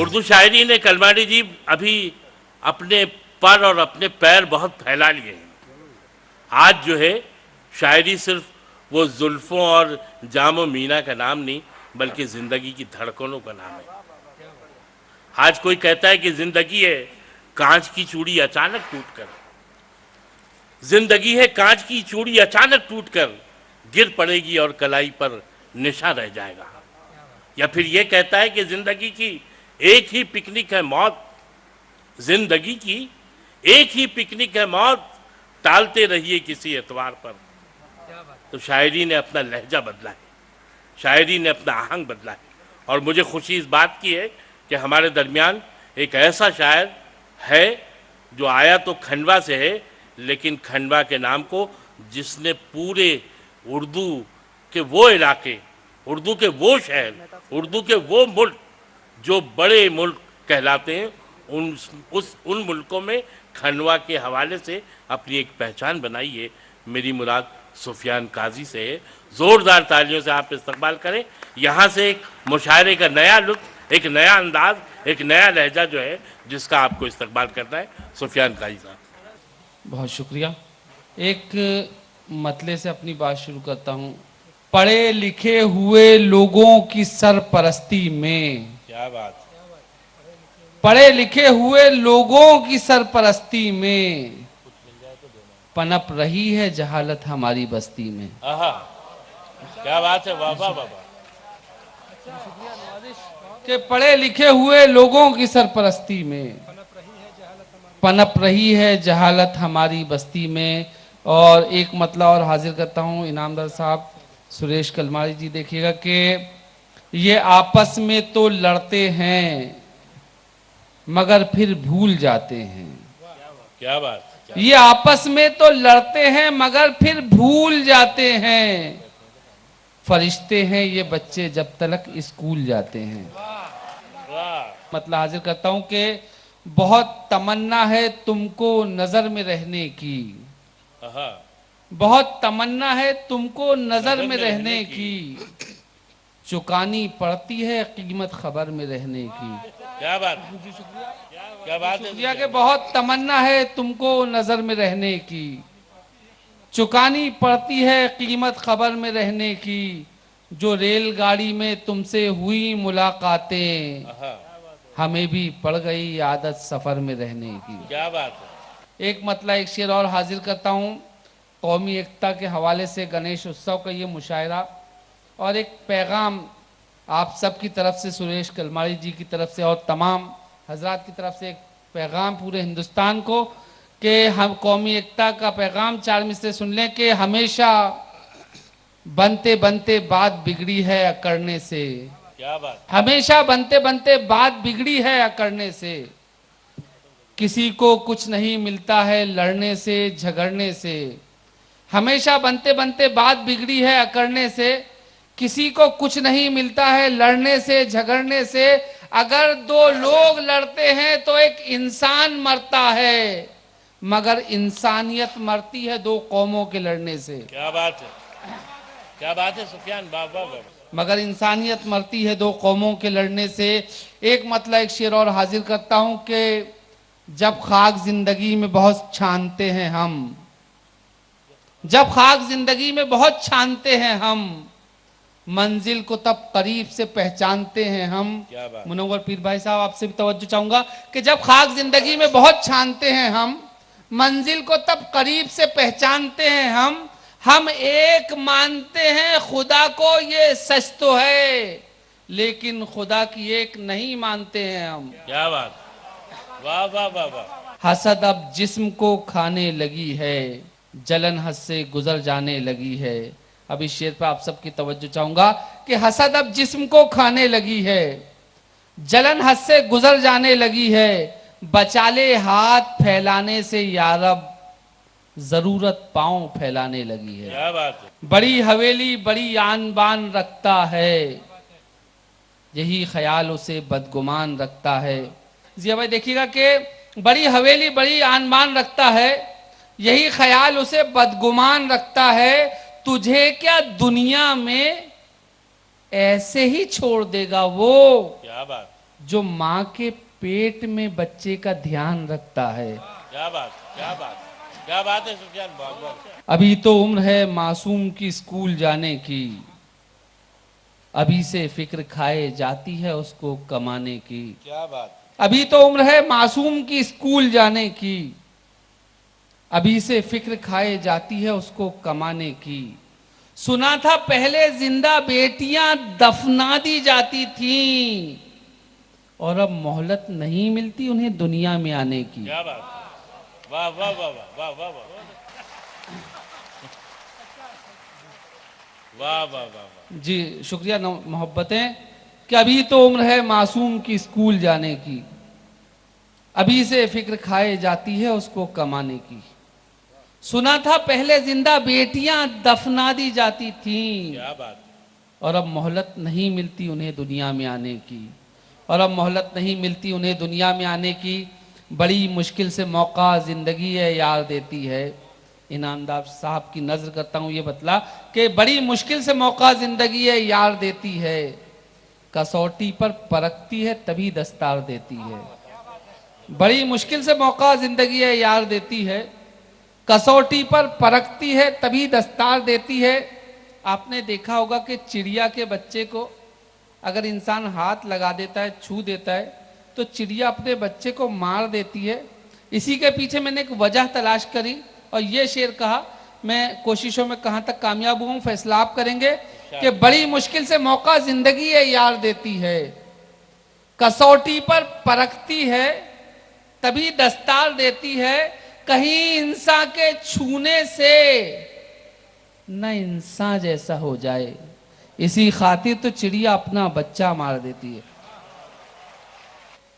उर्दू शायरी ने कलमाड़ी जी अभी अपने पर और अपने पैर बहुत फैला लिए हैं। आज जो है शायरी सिर्फ वो जुल्फों और जामो मीना का नाम नहीं, बल्कि ज़िंदगी की धड़कनों का नाम है। आज कोई कहता है कि ज़िंदगी है कांच की चूड़ी अचानक टूटकर, जिंदगी है कांच की चूड़ी अचानक टूटकर गिर पड़ेगी और कलाई पर निशा रह जाएगा। या फिर ये कहता है कि जिंदगी की एक ही पिकनिक है मौत, जिंदगी की एक ही पिकनिक है मौत, टालते रहिए किसी एतवार पर। तो शायरी ने अपना लहजा बदला है, शायरी ने अपना आहंग बदला है। और मुझे खुशी इस बात की है कि हमारे दरमियान एक ऐसा शायर है जो आया तो खंडवा से है, लेकिन खंडवा के नाम को जिसने पूरे उर्दू के वो इलाके, उर्दू के वो शहर, उर्दू के वो मुल्क जो बड़े मुल्क कहलाते हैं, उन मुल्कों में खंडवा के हवाले से अपनी एक पहचान बनाई है। मेरी मुराद सुफियान काजी से है। ज़ोरदार तालियों से आप इस्तकबाल करें। यहाँ से एक मुशायरे का नया लुत्फ, एक नया अंदाज, एक नया लहजा जो है जिसका आपको इस्तकबाल करना है। सुफियान काजी साहब। बहुत शुक्रिया। एक मतले से अपनी बात शुरू करता हूँ। पढ़े लिखे हुए लोगों की सरपरस्ती में, क्या बात, पढ़े लिखे हुए लोगों की सरपरस्ती में पनप रही है जहालत हमारी बस्ती में। क्या बात है, वाह वाह वाह। कि पढ़े लिखे हुए लोगों की सरपरस्ती में पनप रही है जहालत हमारी बस्ती में। और एक मतला और हाजिर करता हूँ इनामदार साहब सुरेश कलमाड़ी जी। देखिएगा कि ये आपस में तो लड़ते हैं मगर फिर भूल जाते हैं। क्या बात, ये आपस में तो लड़ते हैं मगर फिर भूल जाते हैं। फरिश्ते हैं ये बच्चे जब तलक स्कूल जाते हैं। मतलब हाजिर करता हूं कि बहुत तमन्ना है तुमको नजर में रहने की, बहुत तमन्ना है तुमको नजर में रहने की, चुकानी पड़ती है कीमत खबर में रहने की। क्या बात, क्या बात है। कि बहुत तमन्ना है तुमको नजर में रहने की, चुकानी पड़ती है कीमत खबर में रहने की। जो रेलगाड़ी में तुमसे हुई मुलाकातें, हमें भी पड़ गई आदत सफर में रहने की। क्या बात है। एक मतलब एक शेर और हाजिर करता हूँ कौमी एकता के हवाले से गणेश उत्सव का ये मुशायरा और एक पैगाम आप सब की तरफ से, सुरेश कलमाड़ी जी की तरफ से और तमाम हजरात की तरफ से एक पैगाम पूरे हिंदुस्तान को कि हम कौमी एकता का पैगाम चार मिसरे सुन लें कि हमेशा बनते बनते बात बिगड़ी है अकड़ने से। क्या बात, हमेशा बनते बनते बात बिगड़ी है अकड़ने से। किसी को कुछ नहीं मिलता है लड़ने से झगड़ने से। हमेशा बनते बनते बात बिगड़ी है अकड़ने से। किसी को कुछ नहीं मिलता है लड़ने से झगड़ने से। अगर दो लोग लड़ते हैं तो एक इंसान मरता है, मगर इंसानियत मरती है दो कौमों के लड़ने से। क्या बात है, क्या बात है सुफियान, बाबा बाबा। मगर इंसानियत मरती है दो कौमों के लड़ने से। एक मतलब एक शेर और हाजिर करता हूं कि जब खाक जिंदगी में बहुत छानते हैं हम, जब खाक जिंदगी में बहुत छानते हैं हम, मंजिल को तब करीब से पहचानते हैं हम। मुनव्वर पीर भाई साहब आपसे भी तवज्जो चाहूंगा कि जब खाक जिंदगी में बहुत छानते हैं हम, मंजिल को तब करीब से पहचानते हैं हम एक मानते हैं खुदा को ये सच तो है, लेकिन खुदा की एक नहीं मानते हैं हम। क्या बात, वाह वाह वाह वाह। हसद अब जिस्म को खाने लगी है, जलन हद से गुजर जाने लगी है। अब इस शेर पर आप सबकी तवज्जो चाहूंगा कि हसद अब जिस्म को खाने लगी है, जलन हद से गुजर जाने लगी है। बचा ले हाथ फैलाने से यारब, जरूरत पांव फैलाने लगी है। क्या बात है। बड़ी हवेली बड़ी आन बान रखता है, यही ख्याल उसे बदगुमान रखता है। जी भाई देखिएगा कि बड़ी हवेली बड़ी आन बान रखता है, यही ख्याल उसे बदगुमान रखता है। तुझे क्या दुनिया में ऐसे ही छोड़ देगा वो, क्या बात, जो माँ के पेट में बच्चे का ध्यान रखता है। क्या बात, क्या बात, क्या बात है सुफियान, बहुत बहुत। अभी तो उम्र है मासूम की स्कूल जाने की, अभी से फिक्र खाए जाती है उसको कमाने की। क्या बात, अभी तो उम्र है मासूम की स्कूल जाने की, अभी से फिक्र खाए जाती है उसको कमाने की। सुना था पहले जिंदा बेटियां दफना दी जाती थीं, और अब मोहलत नहीं मिलती उन्हें दुनिया में आने की। क्या बात, वाह वाह वाह वाह वाह वाह वाह वाह वाह वाह वाह। जी शुक्रिया मोहब्बतें कि अभी तो उम्र है मासूम की स्कूल जाने की, अभी से फिक्र खाए जाती है उसको कमाने की। सुना था पहले जिंदा बेटियां दफना दी जाती थीं, क्या बात, और अब मोहलत नहीं मिलती उन्हें दुनिया में आने की, और अब मोहलत नहीं मिलती उन्हें दुनिया में आने की। बड़ी मुश्किल से मौका जिंदगी है यार देती है। इनामदार साहब की नजर करता हूँ, ये बतला कि बड़ी मुश्किल से मौका जिंदगी है यार देती है, कसौटी पर परखती है तभी दस्तार देती है। बड़ी मुश्किल से मौका जिंदगी है यार देती है, कसौटी पर परखती है तभी दस्तार देती है। आपने देखा होगा कि चिड़िया के बच्चे को अगर इंसान हाथ लगा देता है, छू देता है, तो चिड़िया अपने बच्चे को मार देती है। इसी के पीछे मैंने एक वजह तलाश करी और ये शेर कहा, मैं कोशिशों में कहां तक कामयाब हूं फैसला आप करेंगे, कि बड़ी मुश्किल से मौका जिंदगी है यार देती है, कसौटी पर परखती है तभी दस्तार देती है, कहीं इंसान के छूने से न इंसान जैसा हो जाए, इसी खातिर तो चिड़िया अपना बच्चा मार देती है।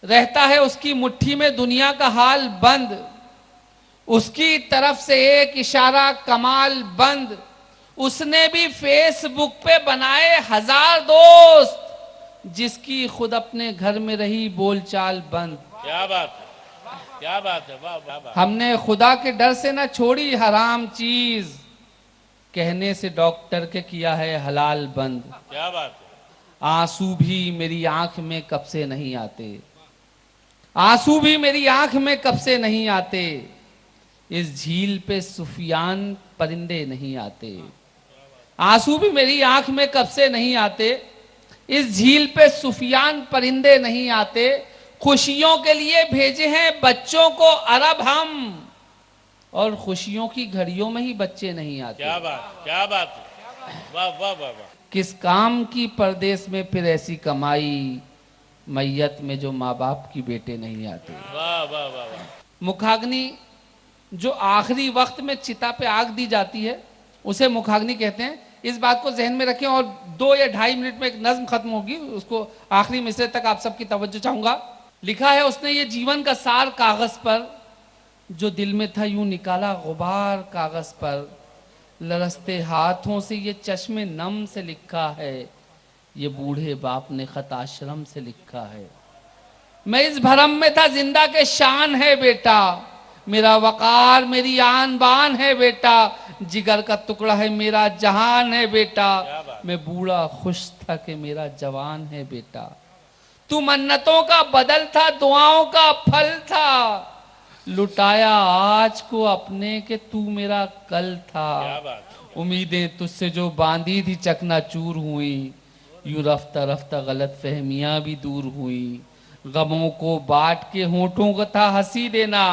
रहता है उसकी मुट्ठी में दुनिया का हाल बंद, उसकी तरफ से एक इशारा कमाल बंद, उसने भी फेसबुक पे बनाए 1000 दोस्त, जिसकी खुद अपने घर में रही बोलचाल बंद। क्या बात है, क्या बात है, वाह वाह वाह। हमने खुदा के डर से ना छोड़ी हराम चीज, कहने से डॉक्टर के किया है हलाल बंद। क्या बात है, आंसू भी मेरी आंख में कब से नहीं आते, आंसू भी मेरी आंख में कब से नहीं आते, इस झील पे सुफियान परिंदे नहीं आते। आंसू भी मेरी आंख में कब से नहीं आते, इस झील पे सुफियान परिंदे नहीं आते, खुशियों के लिए भेजे हैं बच्चों को अरब हम, और खुशियों की घड़ियों में ही बच्चे नहीं आते। क्या बात, क्या बात है, वाह वाह वाह वाह। किस काम की परदेश में फिर ऐसी कमाई, मैयत में जो माँ बाप की बेटे नहीं आते। वाह वाह वाह वाह। मुखाग्नि जो आखिरी वक्त में चिता पे आग दी जाती है उसे मुखाग्नि कहते हैं। इस बात को जहन में रखें और 2 या 2.5 मिनट में एक नज्म खत्म होगी, उसको आखिरी मिसरे तक आप सबकी तवज्जो चाहूंगा। लिखा है उसने ये जीवन का सार कागज पर, जो दिल में था यूं निकाला गुबार कागज पर, लरसते हाथों से ये चश्मे नम से लिखा है, ये बूढ़े बाप ने खत आश्रम से लिखा है। मैं इस भरम में था जिंदा के शान है बेटा, मेरा वकार मेरी आन बान है बेटा, जिगर का टुकड़ा है मेरा जहान है बेटा, मैं बूढ़ा खुश था कि मेरा जवान है बेटा। तू मन्नतों का बदल था दुआओं का फल था, लुटाया आज को अपने के तू मेरा कल था। उम्मीदें तुझसे जो बांधी थी चकनाचूर हुई, यूं रफ्ता रफ्ता गलत फहमियां भी दूर हुई। गमों को बांट के होठों को था हंसी देना,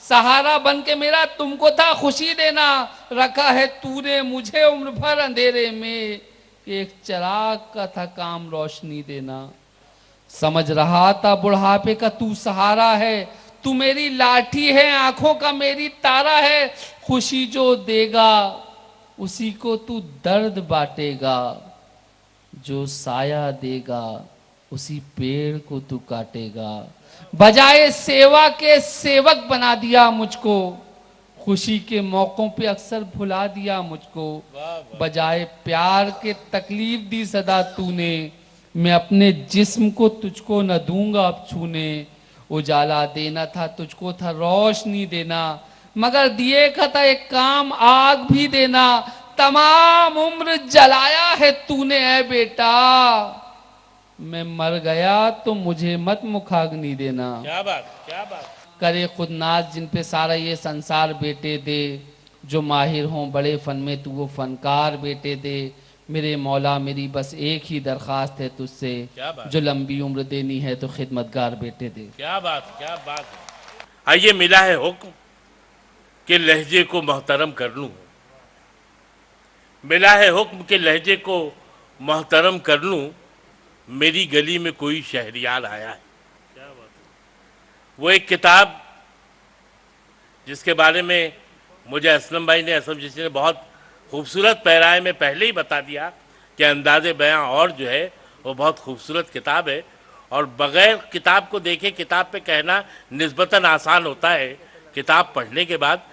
सहारा बन के मेरा तुमको था खुशी देना। रखा है तूने मुझे उम्र भर अंधेरे में, एक चिराग का था काम रोशनी देना। समझ रहा था बुढ़ापे का तू सहारा है, तू मेरी लाठी है आंखों का मेरी तारा है। खुशी जो देगा उसी को तू दर्द बांटेगा, जो साया देगा उसी पेड़ को तू काटेगा। बजाय सेवा के सेवक बना दिया मुझको, खुशी के मौकों पे अक्सर भुला दिया मुझको। बजाय प्यार के तकलीफ दी सदा तूने, मैं अपने जिस्म को तुझको न दूंगा अब छूने। उजाला देना था तुझको था रोशनी देना, मगर दिए का था एक काम आग भी देना। तमाम उम्र जलाया है तूने ऐ बेटा, मैं मर गया तो मुझे मत मुखाग्नि देना। क्या बात, क्या बात। करे खुद नाज जिन पे सारा ये संसार बेटे दे, जो माहिर हों बड़े फन में तू वो फनकार बेटे दे। मेरे मौला मेरी बस एक ही दरख्वास्त है तुझसे, क्या बात। जो लंबी उम्र देनी है तो खिदमतगार बेटे दे। क्या बात, क्या बात है। आइए, मिला है हुक्म कि लहजे को मोहतरम कर लूं, मिला है हुक्म के लहजे को मोहतरम कर लूं, मेरी गली में कोई शहरियार आया है। क्या बात है। वो एक किताब जिसके बारे में मुझे असलम भाई ने, असलम जी ने बहुत खूबसूरत पैराए में पहले ही बता दिया कि अंदाज़े बयां और जो है वो बहुत खूबसूरत किताब है, और बग़ैर किताब को देखे किताब पे कहना निस्बतन आसान होता है, किताब पढ़ने के बाद